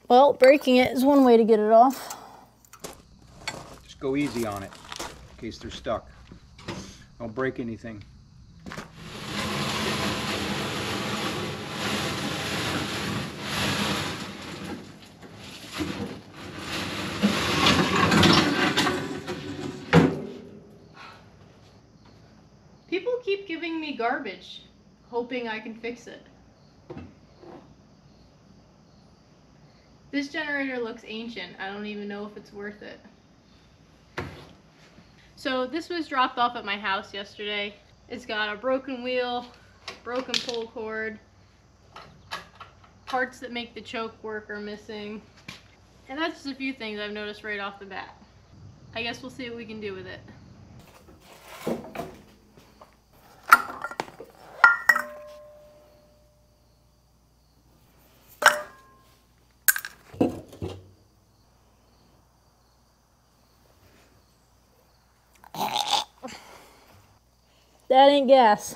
Well, breaking it is one way to get it off. Just go easy on it in case they're stuck. Don't break anything. People keep giving me garbage, hoping I can fix it. This generator looks ancient. I don't even know if it's worth it. So this was dropped off at my house yesterday. It's got a broken wheel, broken pull cord, parts that make the choke work are missing. And that's just a few things I've noticed right off the bat. I guess we'll see what we can do with it. That ain't gas.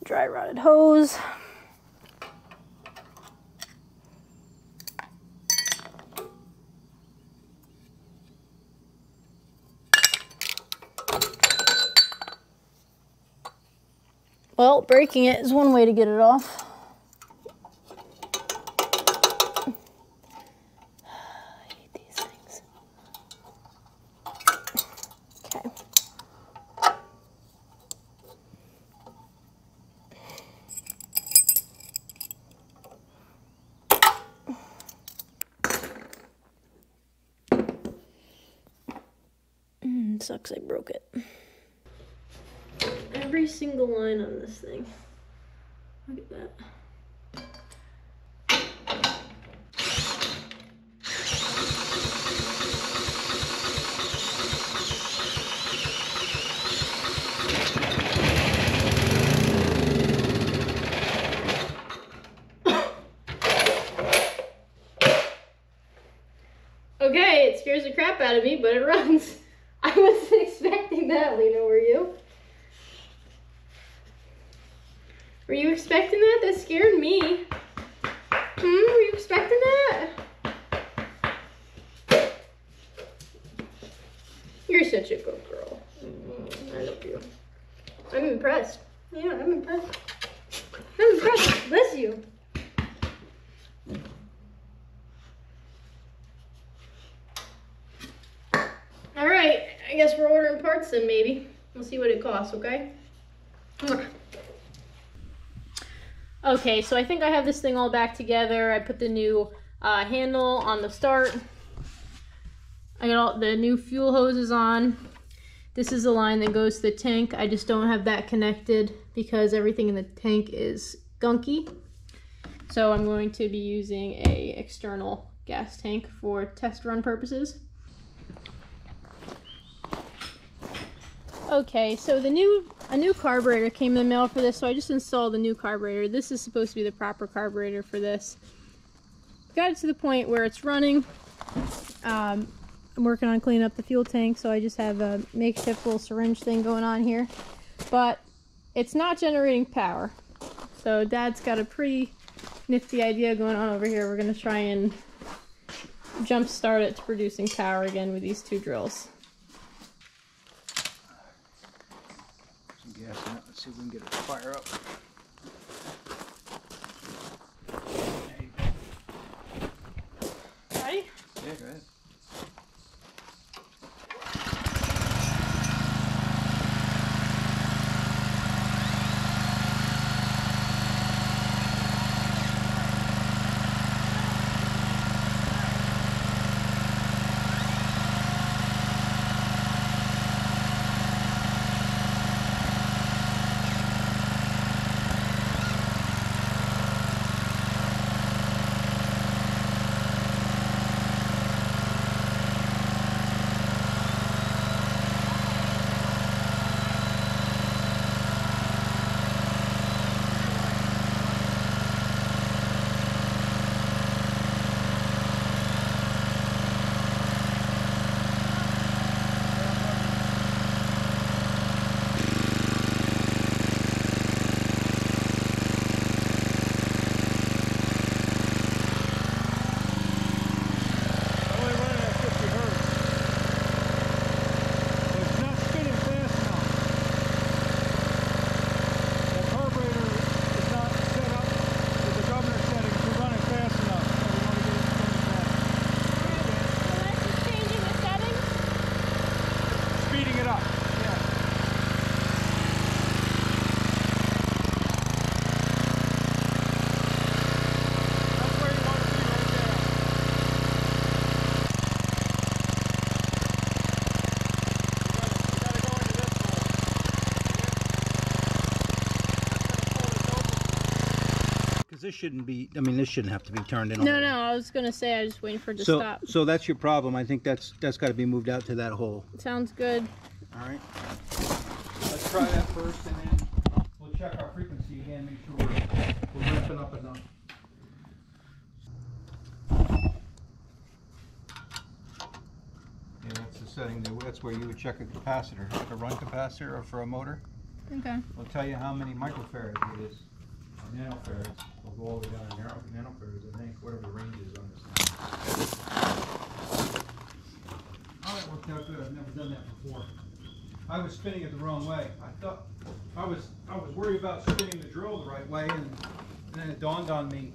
Dry rotted hose. Well, breaking it is one way to get it off. Sucks I broke it. Every single line on this thing. Look at that. Okay, it scares the crap out of me, but it runs. I wasn't expecting that, Lena, were you? Were you expecting that? That scared me. Were you expecting that? You're such a good girl. I love you. I'm impressed. Yeah, I'm impressed. I'm impressed. Bless you. Alright, I guess we're ordering parts then, maybe. We'll see what it costs, okay? Okay, so I think I have this thing all back together. I put the new handle on the start. I got all the new fuel hoses on. This is the line that goes to the tank. I just don't have that connected because everything in the tank is gunky. So I'm going to be using a external gas tank for test run purposes. Okay, so a new carburetor came in the mail for this, so I just installed the new carburetor. This is supposed to be the proper carburetor for this. Got it to the point where it's running. I'm working on cleaning up the fuel tank, so I just have a makeshift little syringe thing going on here. But it's not generating power. So Dad's got a pretty nifty idea going on over here. We're going to try and jump start it to producing power again with these two drills. Gas in it. Let's see if we can get it to fire up. There you go. Ready? Yeah, go ahead. this shouldn't be, I mean, this shouldn't have to be turned in. No, I was gonna say I was just waiting for it to stop. So that's your problem. I think that's got to be moved out to that hole. Sounds good. All right. Let's try that first, and then we'll check our frequency again, make sure we're ramping up enough. Yeah, that's the setting. That's where you would check a capacitor, like a run capacitor or for a motor. Okay. We'll tell you how many microfarads it is. Nanofarads. We'll go all the way down to nanofarads, I think, whatever the range is on this thing. Oh, that worked out good. I've never done that before. I was spinning it the wrong way. I thought I was worried about spinning the drill the right way, and then it dawned on me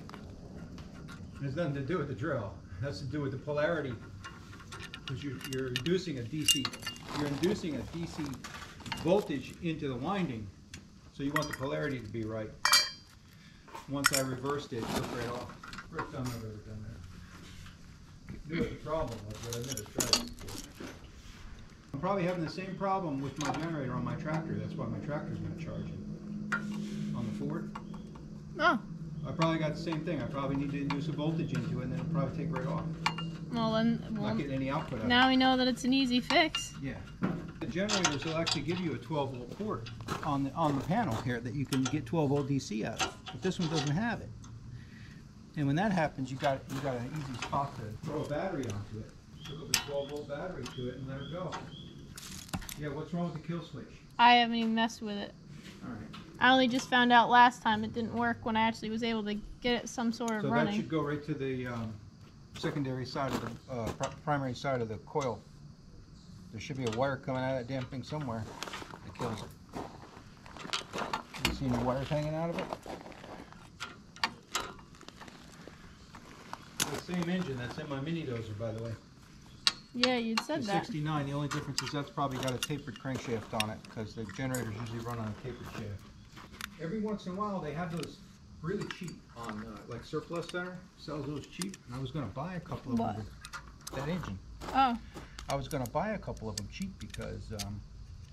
it has nothing to do with the drill. It has to do with the polarity, because you're inducing a DC. You're inducing a DC voltage into the winding, so you want the polarity to be right. Once I reversed it, it took right off. First time I've ever done that. Knew it was a problem, but I never tried it before. I'm probably having the same problem with my generator on my tractor. That's why my tractor's not charging. On the Ford. Oh. I probably got the same thing. I probably need to induce a voltage into it, and then it'll probably take right off. Well then, Not getting any output out of it. now we know that it's an easy fix. Yeah. The generators will actually give you a 12-volt port on the panel here that you can get 12-volt DC out of, but this one doesn't have it. And when that happens, you got an easy spot to throw a battery onto it. Hook up a 12-volt battery to it and let it go. Yeah, what's wrong with the kill switch? I haven't even messed with it. All right. I only just found out last time it didn't work when I actually was able to get it some sort of running. So that should go right to the secondary side of the primary side of the coil. There should be a wire coming out of that damn thing somewhere that kills it. You see any wires hanging out of it? The same engine that's in my mini dozer, by the way. Yeah, you said The that. 69. The only difference is that's probably got a tapered crankshaft on it, because the generators usually run on a tapered shaft. Every once in a while, they have those really cheap on, like Surplus Center sells those cheap, and I was going to buy a couple of them with that engine. Oh. I was going to buy a couple of them cheap because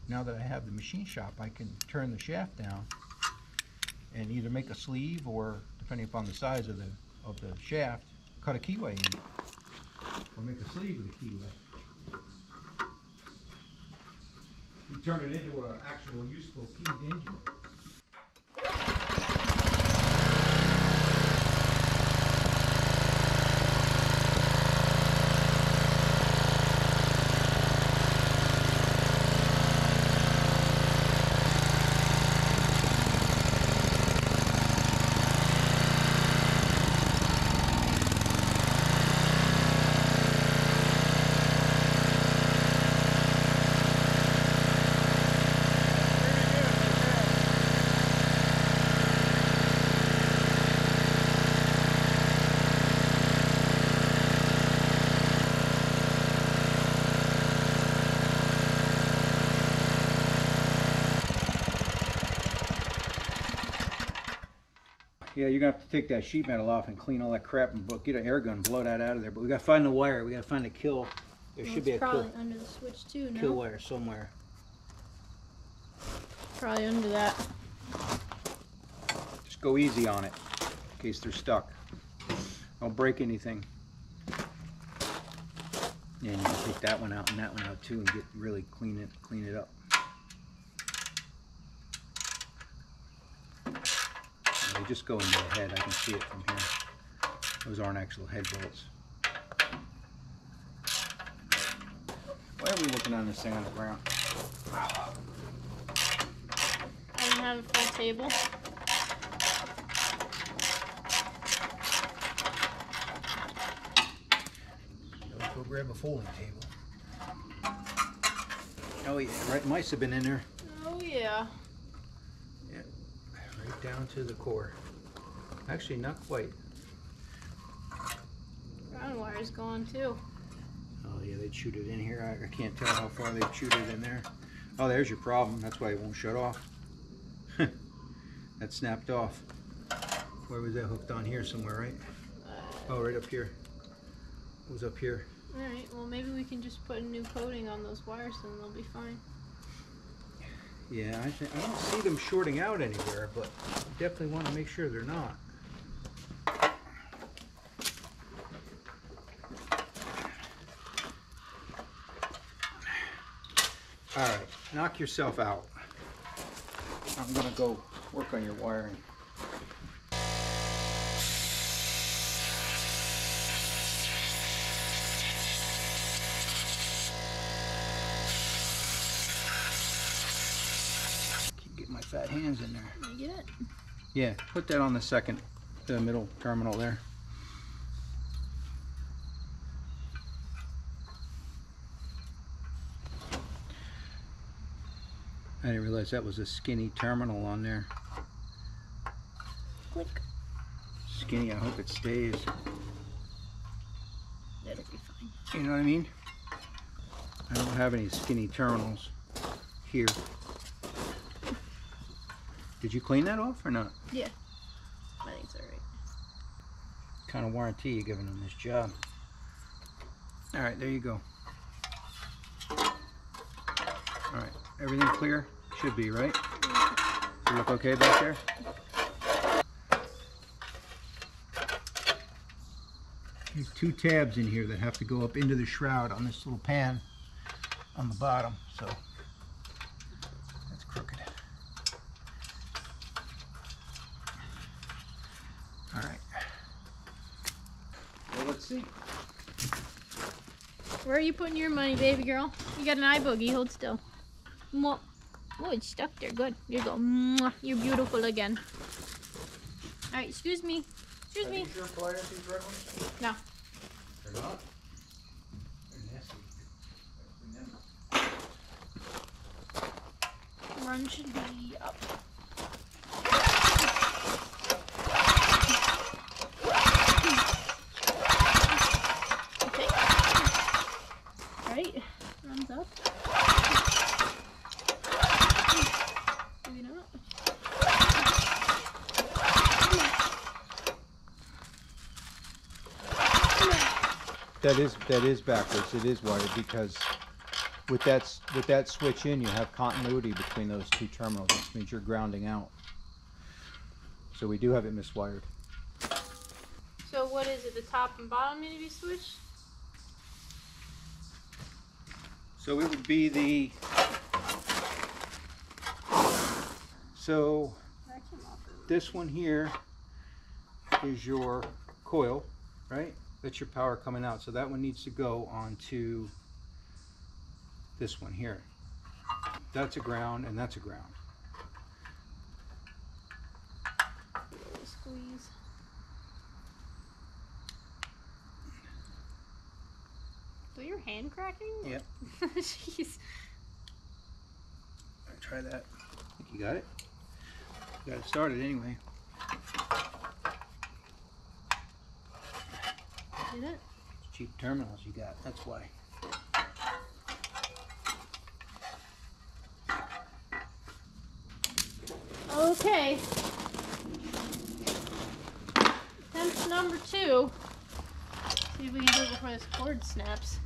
now that I have the machine shop, I can turn the shaft down and either make a sleeve or, depending upon the size of the shaft, cut a keyway in it, or make a sleeve with a keyway. You turn it into an actual useful keyed engine. Yeah, you're gonna have to take that sheet metal off and clean all that crap and get an air gun, blow that out of there. But we gotta find the wire. We gotta find the kill. There should be a probably under the switch too. kill wire somewhere. Probably under that. Just go easy on it in case they're stuck. Don't break anything. Yeah, and you can take that one out and that one out too, and get really clean it up. They just go into the head. I can see it from here. Those aren't actual head bolts. Why are we looking on this thing on the ground? I don't have a full table. Let's go grab a folding table. Oh yeah, right, mice have been in there. Oh yeah. Right down to the core. Actually, not quite. Ground wire's gone too. Oh yeah, they chewed it in here. I can't tell how far they chewed it in there. Oh, there's your problem. That's why it won't shut off. That snapped off. Where was that hooked on? Here somewhere, right? Oh, right up here. It was up here. Alright, well maybe we can just put a new coating on those wires and they'll be fine. Yeah, I don't see them shorting out anywhere, but definitely want to make sure they're not. All right, knock yourself out. I'm gonna go work on your wiring. Keep getting my fat hands in there. Can you get it? Yeah, put that on the middle terminal there. I didn't realize that was a skinny terminal on there. Click. Skinny, I hope it stays. That'll be fine. You know what I mean? I don't have any skinny terminals here. Did you clean that off or not? Yeah. I think it's alright. What kind of warranty you giving on this job? Alright, there you go. Alright, everything clear? Should be, right? You look okay back there? There's 2 tabs in here that have to go up into the shroud on this little pan on the bottom, so that's crooked. Alright. Well, let's see. Where are you putting your money, baby girl? You got an eye boogie. Hold still. Mwah. Oh, it's stuck there. Good. Here you go. Mwah. You're beautiful again. All right. Excuse me. Excuse me. Sure pliers these red ones? No. They're not? They're nasty. Run should be up. Okay. All right. Runs up. Maybe not. That is backwards. It is wired because with that switch in, you have continuity between those 2 terminals, which means you're grounding out. So we do have it miswired. So what is it? The top and bottom need to be switched? So it would be the this one here is your coil, right? That's your power coming out. So that one needs to go onto this one here. That's a ground and that's a ground. Squeeze. So your hand cracking? Yep. Jeez. Try that. I think you got it. You got it started anyway. Did it? It's cheap terminals you got. That's why. Okay. Attempt number 2. See if we can do it before this cord snaps.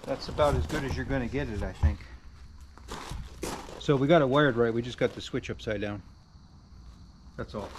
That's about as good as you're going to get it, I think. So we got it wired right, we just got the switch upside down. That's all.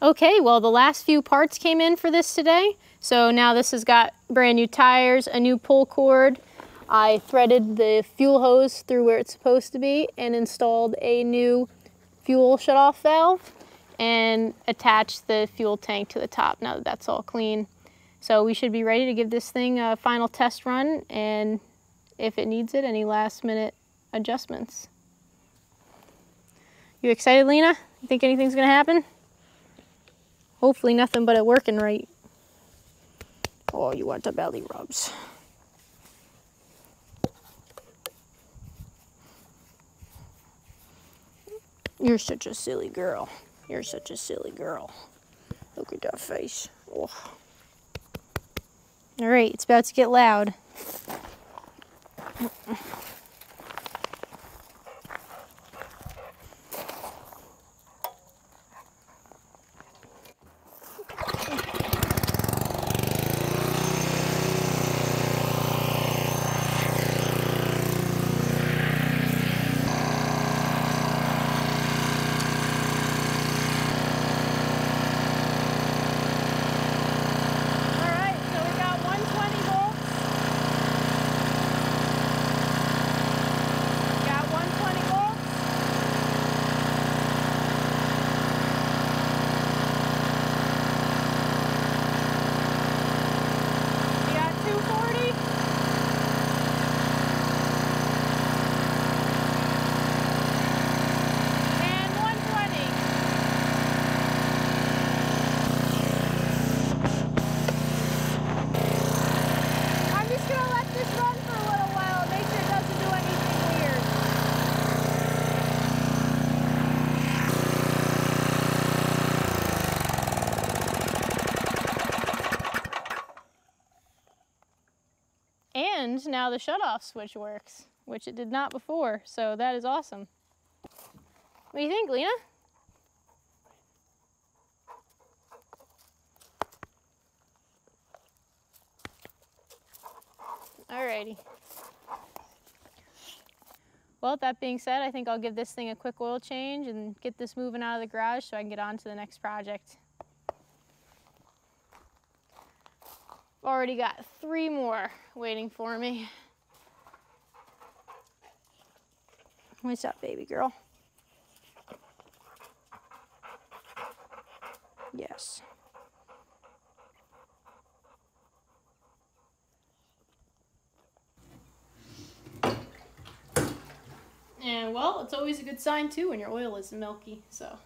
Okay, well the last few parts came in for this today. So now this has got brand new tires, a new pull cord. I threaded the fuel hose through where it's supposed to be and installed a new fuel shutoff valve and attached the fuel tank to the top now that that's all clean. So we should be ready to give this thing a final test run, and if it needs it, any last minute adjustments. You excited, Lena? You think anything's gonna happen? Hopefully nothing but it working right. Oh, you want the belly rubs. You're such a silly girl. You're such a silly girl. Look at that face. Oh. All right, it's about to get loud. And now the shutoff switch works, which it did not before, so that is awesome. What do you think, Lena? Alrighty. Well, that being said, I think I'll give this thing a quick oil change and get this moving out of the garage so I can get on to the next project. Already got 3 more waiting for me. What's up, baby girl? Yes. And well, it's always a good sign too when your oil is milky, so.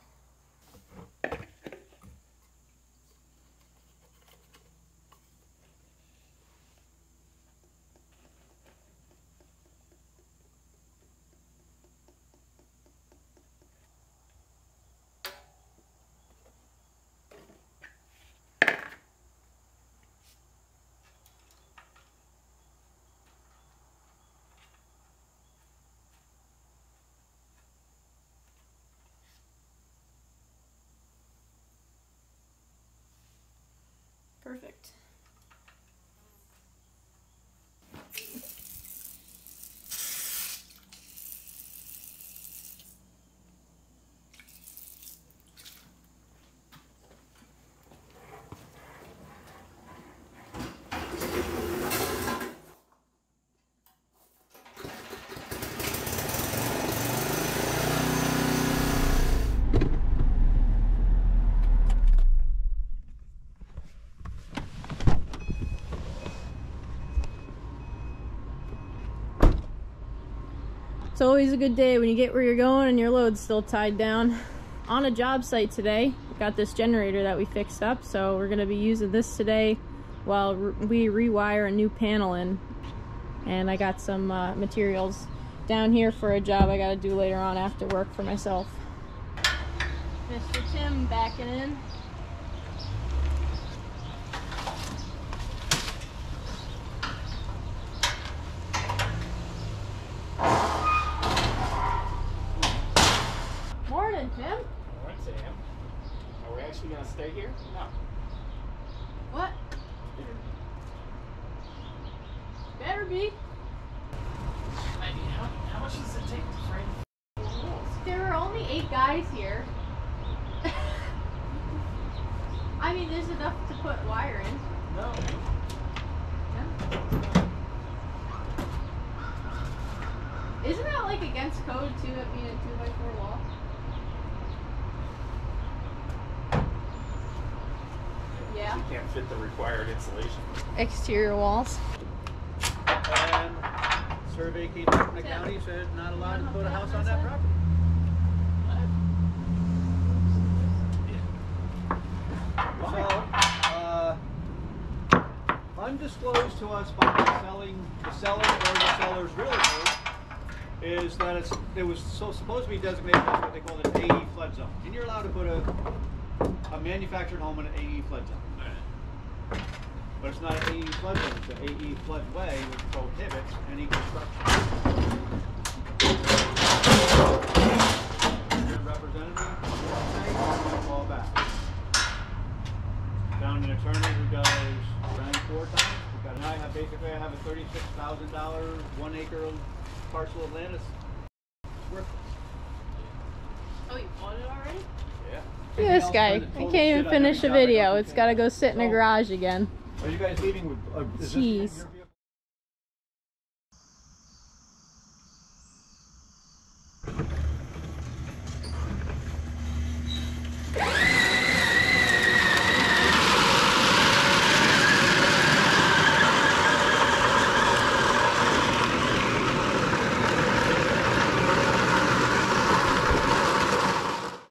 Perfect. It's always a good day when you get where you're going and your load's still tied down. On a job site today, got this generator that we fixed up, so we're gonna be using this today while we rewire a new panel in. And I got some materials down here for a job I gotta do later on after work for myself. Mr. Tim backing in. Morning, Tim. Morning, Sam. Are we actually going to stay here? No. What? Better be. How much does it take to frame the walls? There were only 8 guys here. I mean, there's enough to put wire in. No. Isn't that like against code too, it being a 2x4 wall? Yeah. You can't fit the required insulation. Exterior walls. And survey came back from the county, said not allowed to put a house on that property. So, undisclosed to us by the seller or the seller's realtor is that it was supposed to be designated as what they call an AE flood zone. And you're allowed to put a manufactured home in an AE flood zone. But it's not an AE flood zone, it's an AE floodway which prohibits any construction. Your representative, call back. Found an attorney who does around 4 times. I have a $36,000 1 acre parcel of land. It's worthless. Oh, you bought it already? Yeah. Look at this guy. I can't even finish a video. It's got to go sit in a garage again. Are you guys leaving with? Jeez.